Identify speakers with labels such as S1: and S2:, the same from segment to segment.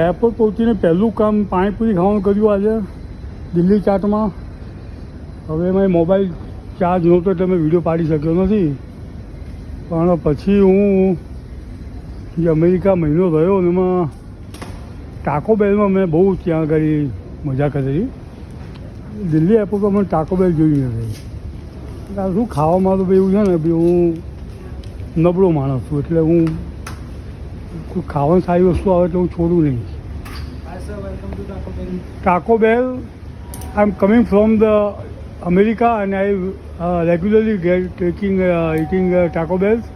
S1: Airport પહોંચીને પહેલું કામ પાણીપુરી ખાવાનું કર્યું આજે દિલ્હી ચાટમાં. હવે મેં મોબાઈલ ચાર્જ નહોતો એટલે મેં વિડીયો પાડી શક્યો નથી, પણ પછી હું જે અમેરિકા મહિનો રહ્યો ને એમાં ટાકો બેલમાં મેં બહુ ત્યાં આગળ મજા કરી. દિલ્હી એરપોર્ટમાં મને ટાકો બેલ જોઈ નથી. શું ખાવામાં તો એવું છે ને બી હું નબળો માણસ છું, એટલે હું કોઈ ખાવાની સારી વસ્તુ આવે એટલે હું છોડું નહીં. Taco Bell, I am coming from the America and I regularly eating Taco Bells.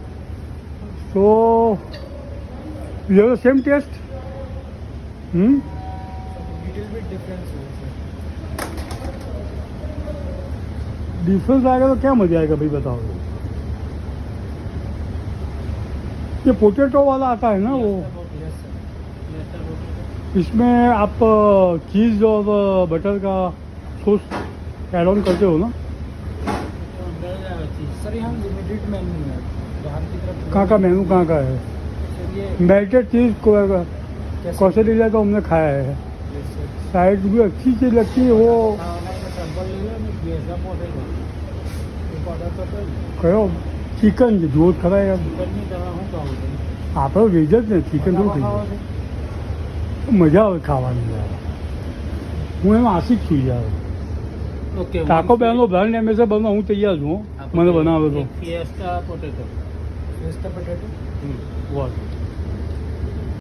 S1: So, you have the same taste?
S2: Little bit different.
S1: Difference आएगा तो क्या मजा आएगा भाई बताओ. ये पोटैटो वाला आता है ना वो, इसमें आप चीज़ और बटर का सॉस ऐड ऑन करते हो ना.
S2: सर यहाँ लिमिटेड मेन्यू है बाहर की तरफ.
S1: कहाँ का मेनू कहाँ का है?
S2: ये
S1: मेल्टेड चीज़ कौशल्या का हमने खाया है. साइड भी अच्छी चीज़ लगती है वो. કયો ચિકન છે જોત ખરા યાર. આપણે વેજ જ ને, ચિકન થોડું થઈ જાય. મજા આવે ખાવાની યાર. હું એમ આશિક છું યાર. ટાકો બેલનો બ્રાન્ડ એમ્બેસેડર બનવા હું તૈયાર છું. મને બનાવે તો
S2: Fiesta potato.
S1: વોટ